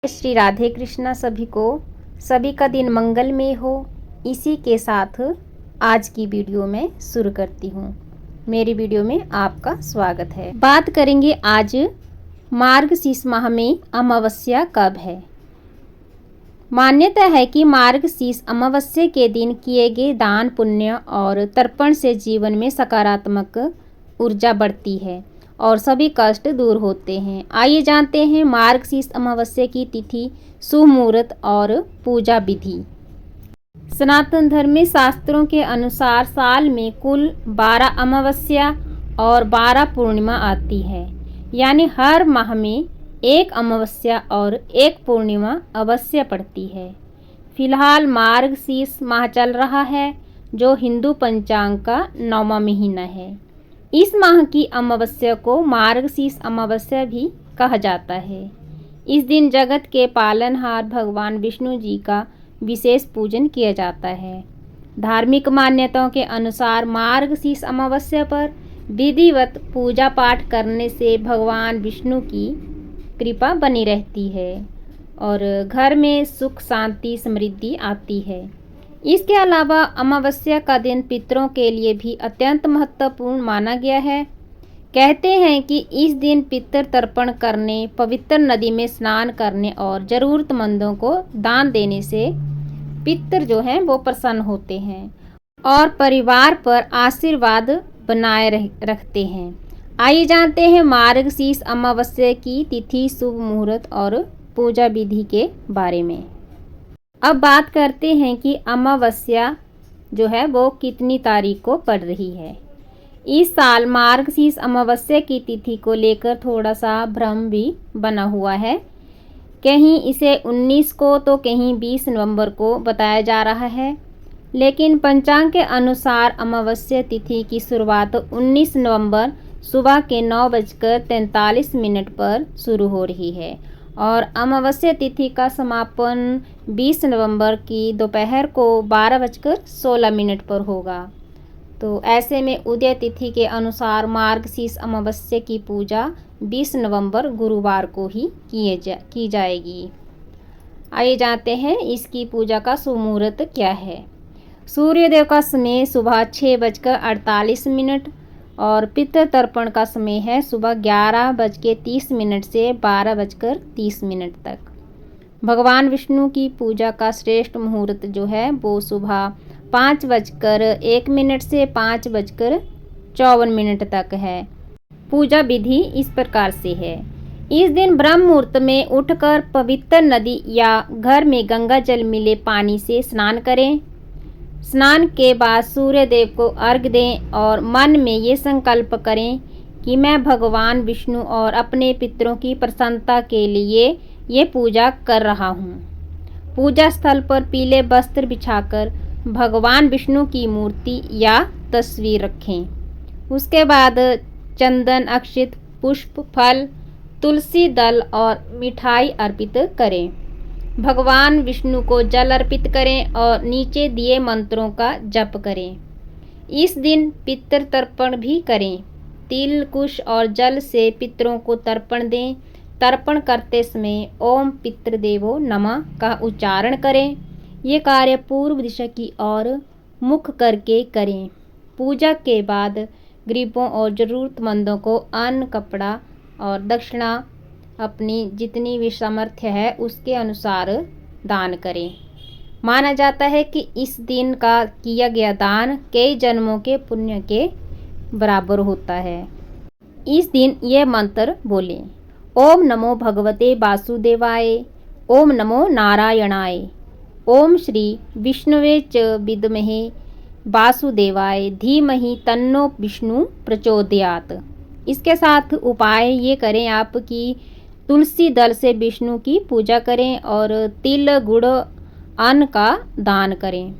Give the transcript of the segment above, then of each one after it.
श्री राधे कृष्णा सभी को। सभी का दिन मंगलमय हो। इसी के साथ आज की वीडियो में शुरू करती हूँ। मेरी वीडियो में आपका स्वागत है। बात करेंगे आज मार्गशीर्ष माह में अमावस्या कब है। मान्यता है कि मार्गशीर्ष अमावस्या के दिन किए गए दान पुण्य और तर्पण से जीवन में सकारात्मक ऊर्जा बढ़ती है और सभी कष्ट दूर होते हैं। आइए जानते हैं मार्गशीर्ष अमावस्या की तिथि, शुभ मुहूर्त और पूजा विधि। सनातन धर्म में शास्त्रों के अनुसार साल में कुल 12 अमावस्या और 12 पूर्णिमा आती है, यानी हर माह में एक अमावस्या और एक पूर्णिमा अवश्य पड़ती है। फिलहाल मार्गशीर्ष माह चल रहा है, जो हिंदू पंचांग का 9वां महीना है। इस माह की अमावस्या को मार्गशीर्ष अमावस्या भी कहा जाता है। इस दिन जगत के पालनहार भगवान विष्णु जी का विशेष पूजन किया जाता है। धार्मिक मान्यताओं के अनुसार मार्गशीर्ष अमावस्या पर विधिवत पूजा पाठ करने से भगवान विष्णु की कृपा बनी रहती है और घर में सुख शांति समृद्धि आती है। इसके अलावा अमावस्या का दिन पितरों के लिए भी अत्यंत महत्वपूर्ण माना गया है। कहते हैं कि इस दिन पितर तर्पण करने, पवित्र नदी में स्नान करने और ज़रूरतमंदों को दान देने से पितर जो हैं वो प्रसन्न होते हैं और परिवार पर आशीर्वाद बनाए रखते हैं। आइए जानते हैं मार्गशीर्ष अमावस्या की तिथि, शुभ मुहूर्त और पूजा विधि के बारे में। अब बात करते हैं कि अमावस्या जो है वो कितनी तारीख को पड़ रही है। इस साल मार्गशीर्ष अमावस्या की तिथि को लेकर थोड़ा सा भ्रम भी बना हुआ है। कहीं इसे 19 को तो कहीं 20 नवंबर को बताया जा रहा है, लेकिन पंचांग के अनुसार अमावस्या तिथि की शुरुआत 19 नवंबर सुबह के 9:43 पर शुरू हो रही है और अमावस्या तिथि का समापन 20 नवंबर की दोपहर को 12:16 पर होगा। तो ऐसे में उदय तिथि के अनुसार मार्गशीर्ष अमावस्या की पूजा 20 नवंबर गुरुवार को ही की जाएगी। आइए जानते हैं इसकी पूजा का शुभ मुहूर्त क्या है। सूर्योदय का समय सुबह 6:48 और पितृ तर्पण का समय है सुबह 11:30 से 12:30 तक। भगवान विष्णु की पूजा का श्रेष्ठ मुहूर्त जो है वो सुबह 5:01 से 5:54 तक है। पूजा विधि इस प्रकार से है। इस दिन ब्रह्म मुहूर्त में उठकर पवित्र नदी या घर में गंगा जल मिले पानी से स्नान करें। स्नान के बाद सूर्य देव को अर्घ्य दें और मन में ये संकल्प करें कि मैं भगवान विष्णु और अपने पितरों की प्रसन्नता के लिए ये पूजा कर रहा हूँ। पूजा स्थल पर पीले वस्त्र बिछाकर भगवान विष्णु की मूर्ति या तस्वीर रखें। उसके बाद चंदन, अक्षत, पुष्प, फल, तुलसी दल और मिठाई अर्पित करें। भगवान विष्णु को जल अर्पित करें और नीचे दिए मंत्रों का जप करें। इस दिन पितृ तर्पण भी करें। तिल, कुश और जल से पितरों को तर्पण दें। तर्पण करते समय ओम पितृदेवो नमः का उच्चारण करें। ये कार्य पूर्व दिशा की ओर मुख करके करें। पूजा के बाद गरीबों और ज़रूरतमंदों को अन्न, कपड़ा और दक्षिणा अपनी जितनी भी सामर्थ्य है उसके अनुसार दान करें। माना जाता है कि इस दिन का किया गया दान कई जन्मों के पुण्य के बराबर होता है। इस दिन यह मंत्र बोलें, ओम नमो भगवते वासुदेवाय, ओम नमो नारायणाय, ओम श्री विष्णुवे च विद्महे वासुदेवाय धीमहि तन्नो विष्णु प्रचोदयात्। इसके साथ उपाय ये करें आप कि तुलसी दल से विष्णु की पूजा करें और तिल, गुड़, अन्न का दान करें।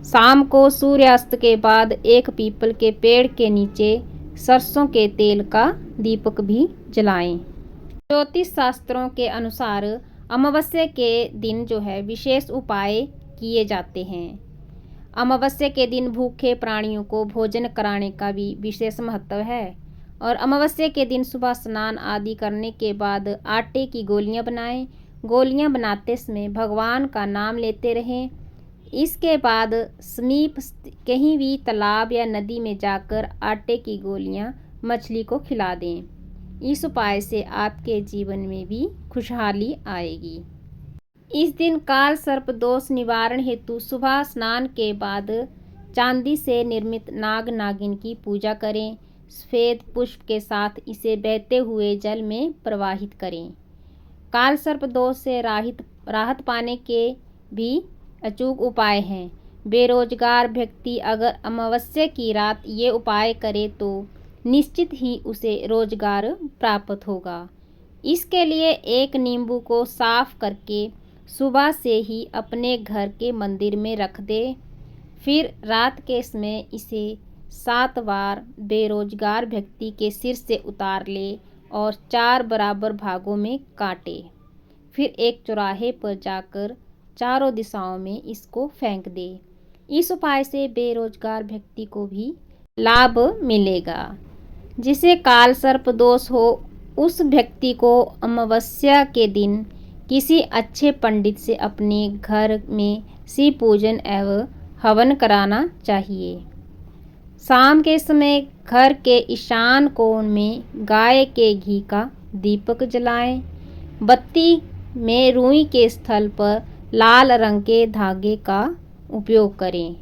शाम को सूर्यास्त के बाद एक पीपल के पेड़ के नीचे सरसों के तेल का दीपक भी जलाएं। ज्योतिष शास्त्रों के अनुसार अमावस्या के दिन जो है विशेष उपाय किए जाते हैं। अमावस्या के दिन भूखे प्राणियों को भोजन कराने का भी विशेष महत्व है और अमावस्या के दिन सुबह स्नान आदि करने के बाद आटे की गोलियां बनाएं, गोलियां बनाते समय भगवान का नाम लेते रहें। इसके बाद समीप कहीं भी तालाब या नदी में जाकर आटे की गोलियां मछली को खिला दें। इस उपाय से आपके जीवन में भी खुशहाली आएगी। इस दिन काल सर्प दोष निवारण हेतु सुबह स्नान के बाद चांदी से निर्मित नाग नागिन की पूजा करें। सफेद पुष्प के साथ इसे बहते हुए जल में प्रवाहित करें। काल सर्प दोष से राहत पाने के भी अचूक उपाय हैं। बेरोजगार व्यक्ति अगर अमावस्या की रात ये उपाय करे तो निश्चित ही उसे रोजगार प्राप्त होगा। इसके लिए एक नींबू को साफ करके सुबह से ही अपने घर के मंदिर में रख दे। फिर रात के समय इसे 7 बार बेरोजगार व्यक्ति के सिर से उतार ले और 4 बराबर भागों में काटे। फिर एक चौराहे पर जाकर चारों दिशाओं में इसको फेंक दे। इस उपाय से बेरोजगार व्यक्ति को भी लाभ मिलेगा। जिसे काल सर्प दोष हो उस व्यक्ति को अमावस्या के दिन किसी अच्छे पंडित से अपने घर में शिव पूजन एवं हवन कराना चाहिए। शाम के समय घर के ईशान कोण में गाय के घी का दीपक जलाएं। बत्ती में रुई के स्थल पर लाल रंग के धागे का उपयोग करें,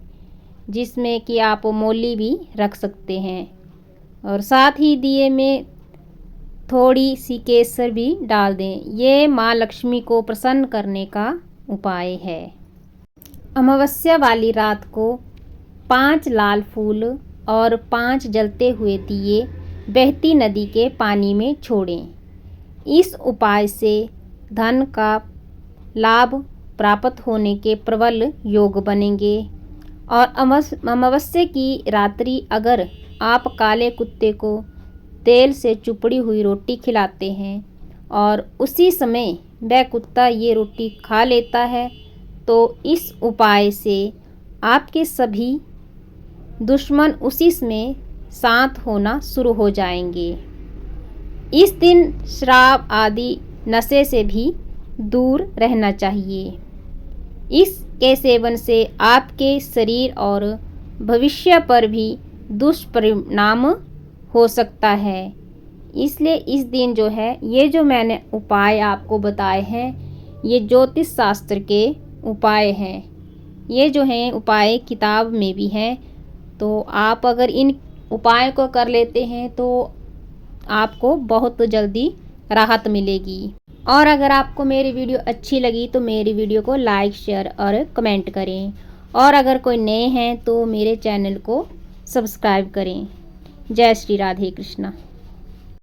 जिसमें कि आप मोली भी रख सकते हैं। और साथ ही दिए में थोड़ी सी केसर भी डाल दें। ये माँ लक्ष्मी को प्रसन्न करने का उपाय है। अमावस्या वाली रात को 5 लाल फूल और 5 जलते हुए दिए बहती नदी के पानी में छोड़ें। इस उपाय से धन का लाभ प्राप्त होने के प्रबल योग बनेंगे। और अमावस्या की रात्रि अगर आप काले कुत्ते को तेल से चुपड़ी हुई रोटी खिलाते हैं और उसी समय वह कुत्ता ये रोटी खा लेता है तो इस उपाय से आपके सभी दुश्मन उसी समय शांत होना शुरू हो जाएंगे। इस दिन शराब आदि नशे से भी दूर रहना चाहिए। इसके सेवन से आपके शरीर और भविष्य पर भी दुष्परिणाम हो सकता है। इसलिए इस दिन जो है ये जो मैंने उपाय आपको बताए हैं ये ज्योतिष शास्त्र के उपाय हैं। ये जो हैं उपाय किताब में भी हैं। तो आप अगर इन उपाय को कर लेते हैं तो आपको बहुत जल्दी राहत मिलेगी। और अगर आपको मेरी वीडियो अच्छी लगी तो मेरी वीडियो को लाइक शेयर और कमेंट करें। और अगर कोई नए हैं तो मेरे चैनल को सब्सक्राइब करें। जय श्री राधे कृष्णा।